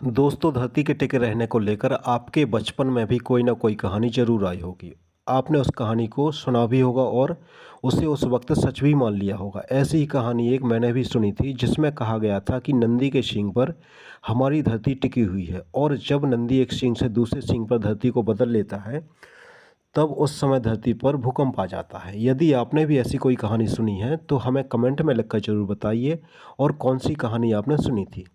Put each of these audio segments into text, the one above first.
दोस्तों, धरती के टिके रहने को लेकर आपके बचपन में भी कोई ना कोई कहानी ज़रूर आई होगी। आपने उस कहानी को सुना भी होगा और उसे उस वक्त सच भी मान लिया होगा। ऐसी ही कहानी एक मैंने भी सुनी थी जिसमें कहा गया था कि नंदी के सींग पर हमारी धरती टिकी हुई है और जब नंदी एक सींग से दूसरे सींग पर धरती को बदल लेता है तब उस समय धरती पर भूकंप आ जाता है। यदि आपने भी ऐसी कोई कहानी सुनी है तो हमें कमेंट में लिखकर ज़रूर बताइए और कौन सी कहानी आपने सुनी थी।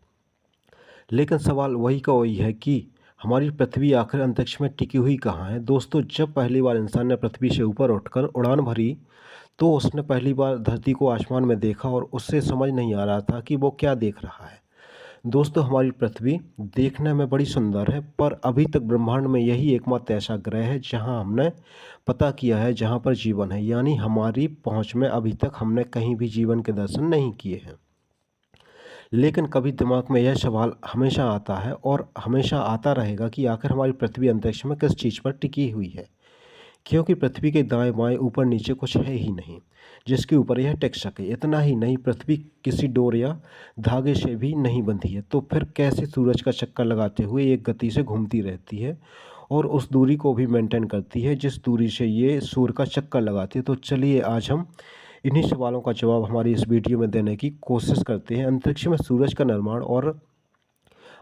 लेकिन सवाल वही का वही है कि हमारी पृथ्वी आखिर अंतरिक्ष में टिकी हुई कहाँ है। दोस्तों, जब पहली बार इंसान ने पृथ्वी से ऊपर उठकर उड़ान भरी तो उसने पहली बार धरती को आसमान में देखा और उससे समझ नहीं आ रहा था कि वो क्या देख रहा है। दोस्तों, हमारी पृथ्वी देखने में बड़ी सुंदर है पर अभी तक ब्रह्मांड में यही एकमात्र ऐसा ग्रह है जहां हमने पता किया है जहां पर जीवन है, यानी हमारी पहुंच में अभी तक हमने कहीं भी जीवन के दर्शन नहीं किए हैं। लेकिन कभी दिमाग में यह सवाल हमेशा आता है और हमेशा आता रहेगा कि आखिर हमारी पृथ्वी अंतरिक्ष में किस चीज़ पर टिकी हुई है, क्योंकि पृथ्वी के दाएं बाएं ऊपर नीचे कुछ है ही नहीं जिसके ऊपर यह टिक सके। इतना ही नहीं, पृथ्वी किसी डोर या धागे से भी नहीं बंधी है, तो फिर कैसे सूरज का चक्कर लगाते हुए एक गति से घूमती रहती है और उस दूरी को भी मेंटेन करती है जिस दूरी से ये सूर्य का चक्कर लगाती है। तो चलिए आज हम इन्हीं सवालों का जवाब हमारी इस वीडियो में देने की कोशिश करते हैं। अंतरिक्ष में सूरज का निर्माण और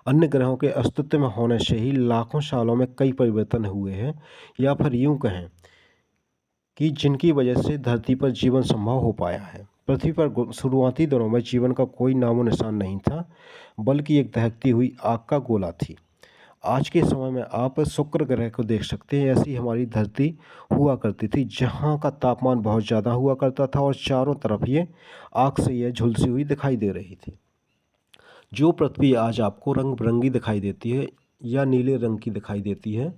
अन्य ग्रहों के अस्तित्व में होने से ही लाखों सालों में कई परिवर्तन हुए हैं, या फिर यूं कहें कि जिनकी वजह से धरती पर जीवन संभव हो पाया है। पृथ्वी पर शुरुआती दिनों में जीवन का कोई नामो निशान नहीं था, बल्कि एक दहकती हुई आग का गोला थी। आज के समय में आप शुक्र ग्रह को देख सकते हैं। ऐसी हमारी धरती हुआ करती थी जहाँ का तापमान बहुत ज़्यादा हुआ करता था और चारों तरफ ये आग से यह झुलसी हुई दिखाई दे रही थी। जो पृथ्वी आज आपको रंग बिरंगी दिखाई देती है या नीले रंग की दिखाई देती है,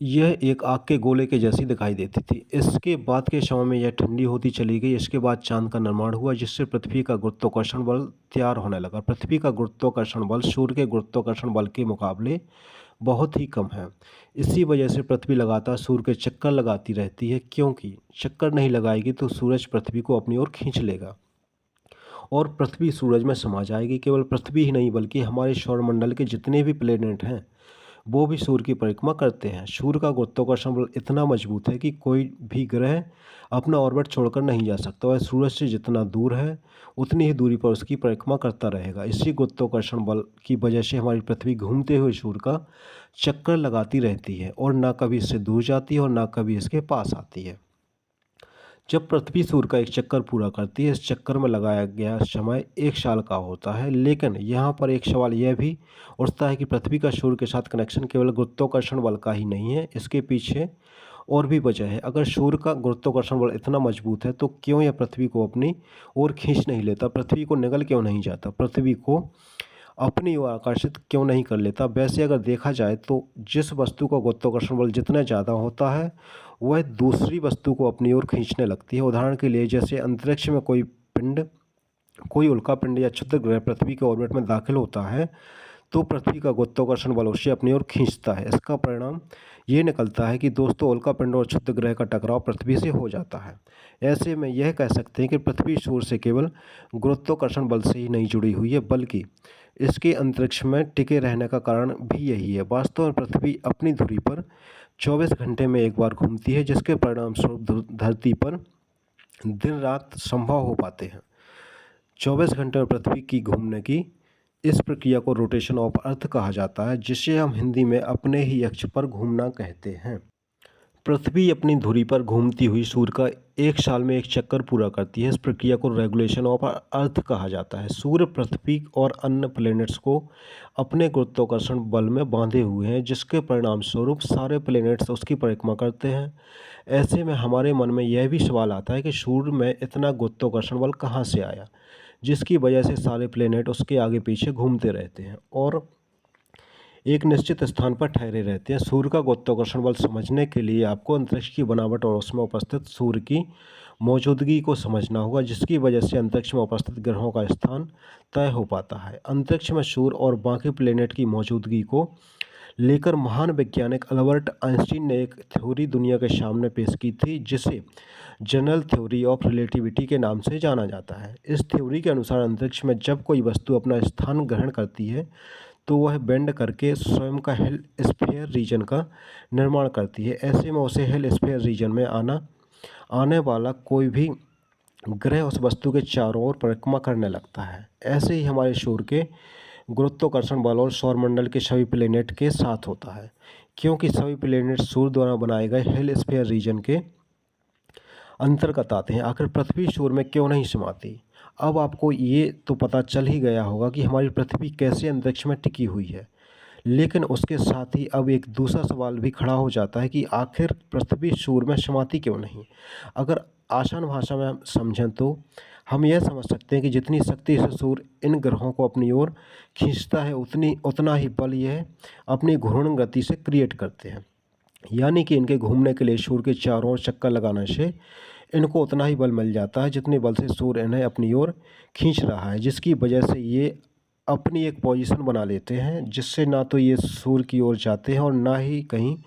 यह एक आग के गोले के जैसी दिखाई देती थी। इसके बाद के समय में यह ठंडी होती चली गई। इसके बाद चांद का निर्माण हुआ जिससे पृथ्वी का गुरुत्वाकर्षण बल तैयार होने लगा। पृथ्वी का गुरुत्वाकर्षण बल सूर्य के गुरुत्वाकर्षण बल के मुकाबले बहुत ही कम है। इसी वजह से पृथ्वी लगातार सूर्य के चक्कर लगाती रहती है, क्योंकि चक्कर नहीं लगाएगी तो सूरज पृथ्वी को अपनी ओर खींच लेगा और पृथ्वी सूरज में समा जाएगी। केवल पृथ्वी ही नहीं बल्कि हमारे सौरमंडल के जितने भी प्लेनेट हैं वो भी सूर्य की परिक्रमा करते हैं। सूर्य का गुरुत्वाकर्षण बल इतना मजबूत है कि कोई भी ग्रह अपना ऑर्बिट छोड़कर नहीं जा सकता। वह सूरज से जितना दूर है उतनी ही दूरी पर उसकी परिक्रमा करता रहेगा। इसी गुरुत्वाकर्षण बल की वजह से हमारी पृथ्वी घूमते हुए सूर्य का चक्कर लगाती रहती है और ना कभी इससे दूर जाती है और ना कभी इसके पास आती है। जब पृथ्वी सूर्य का एक चक्कर पूरा करती है, इस चक्कर में लगाया गया समय 1 साल का होता है। लेकिन यहाँ पर एक सवाल यह भी उठता है कि पृथ्वी का सूर्य के साथ कनेक्शन केवल गुरुत्वाकर्षण बल का ही नहीं है, इसके पीछे और भी वजह है। अगर सूर्य का गुरुत्वाकर्षण बल इतना मजबूत है तो क्यों यह पृथ्वी को अपनी ओर खींच नहीं लेता, पृथ्वी को निगल क्यों नहीं जाता, पृथ्वी को अपनी ओर आकर्षित क्यों नहीं कर लेता। वैसे अगर देखा जाए तो जिस वस्तु का गुरुत्वाकर्षण बल जितना ज़्यादा होता है वह दूसरी वस्तु को अपनी ओर खींचने लगती है। उदाहरण के लिए जैसे अंतरिक्ष में कोई उल्का पिंड या क्षुद्र ग्रह पृथ्वी के ऑर्बिट में दाखिल होता है तो पृथ्वी का गुरुत्वाकर्षण बल उसे अपनी ओर खींचता है। इसका परिणाम ये निकलता है कि दोस्तों उल्का पिंड और क्षुद्र ग्रह का टकराव पृथ्वी से हो जाता है। ऐसे में यह कह सकते हैं कि पृथ्वी सूर्य से केवल गुरुत्वाकर्षण बल से ही नहीं जुड़ी हुई है, बल्कि इसके अंतरिक्ष में टिके रहने का कारण भी यही है। वास्तव में पृथ्वी अपनी धुरी पर 24 घंटे में एक बार घूमती है, जिसके परिणाम स्वरूप धरती पर दिन रात संभव हो पाते हैं। 24 घंटे में पृथ्वी की घूमने की इस प्रक्रिया को रोटेशन ऑफ अर्थ कहा जाता है, जिसे हम हिंदी में अपने ही अक्ष पर घूमना कहते हैं। पृथ्वी अपनी धुरी पर घूमती हुई सूर्य का 1 साल में एक चक्कर पूरा करती है। इस प्रक्रिया को रेगुलेशन ऑफ अर्थ कहा जाता है। सूर्य पृथ्वी और अन्य प्लैनेट्स को अपने गुरुत्वाकर्षण बल में बांधे हुए हैं, जिसके परिणाम स्वरूप सारे प्लैनेट्स उसकी परिक्रमा करते हैं। ऐसे में हमारे मन में यह भी सवाल आता है कि सूर्य में इतना गुरुत्वाकर्षण बल कहाँ से आया, जिसकी वजह से सारे प्लैनेट उसके आगे पीछे घूमते रहते हैं और एक निश्चित स्थान पर ठहरे रहते हैं। सूर्य का गुरुत्वाकर्षण बल समझने के लिए आपको अंतरिक्ष की बनावट और उसमें उपस्थित सूर्य की मौजूदगी को समझना होगा, जिसकी वजह से अंतरिक्ष में उपस्थित ग्रहों का स्थान तय हो पाता है। अंतरिक्ष में सूर्य और बाकी प्लेनेट की मौजूदगी को लेकर महान वैज्ञानिक अल्बर्ट आइंस्टीन ने एक थ्योरी दुनिया के सामने पेश की थी, जिसे जनरल थ्योरी ऑफ रिलेटिविटी के नाम से जाना जाता है। इस थ्योरी के अनुसार अंतरिक्ष में जब कोई वस्तु अपना स्थान ग्रहण करती है तो वह बेंड करके स्वयं का हेल स्फीयर रीजन का निर्माण करती है। ऐसे में उसे हेल स्फीयर रीजन में आने वाला कोई भी ग्रह उस वस्तु के चारों ओर परिक्रमा करने लगता है। ऐसे ही हमारे सूर्य के गुरुत्वाकर्षण बल और सौरमंडल के सभी प्लेनेट के साथ होता है, क्योंकि सभी प्लेनेट सूर्य द्वारा बनाए गए हेल स्फीयर रीजन के अंतर्गत आते हैं। आखिर पृथ्वी सूर्य में क्यों नहीं समाती? अब आपको ये तो पता चल ही गया होगा कि हमारी पृथ्वी कैसे अंतरिक्ष में टिकी हुई है, लेकिन उसके साथ ही अब एक दूसरा सवाल भी खड़ा हो जाता है कि आखिर पृथ्वी सूर्य में समाती क्यों नहीं? अगर आसान भाषा में हम समझें तो हम यह समझ सकते हैं कि जितनी शक्ति से सूर्य इन ग्रहों को अपनी ओर खींचता है, उतना ही बल यह अपनी घूर्णन गति से क्रिएट करते हैं। यानी कि इनके घूमने के लिए सूर्य के चारों ओर चक्कर लगाने से इनको उतना ही बल मिल जाता है जितने बल से सूर्य इन्हें अपनी ओर खींच रहा है, जिसकी वजह से ये अपनी एक पोजीशन बना लेते हैं, जिससे ना तो ये सूर्य की ओर जाते हैं और ना ही कहीं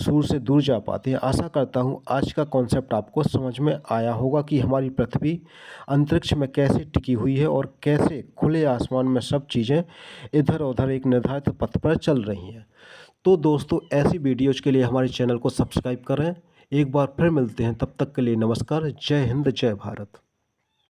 सूर्य से दूर जा पाते हैं। आशा करता हूँ आज का कॉन्सेप्ट आपको समझ में आया होगा कि हमारी पृथ्वी अंतरिक्ष में कैसे टिकी हुई है और कैसे खुले आसमान में सब चीज़ें इधर उधर एक निर्धारित पथ पर चल रही हैं। तो दोस्तों, ऐसी वीडियोज़ के लिए हमारे चैनल को सब्सक्राइब करें। एक बार फिर मिलते हैं, तब तक के लिए नमस्कार। जय हिंद, जय भारत।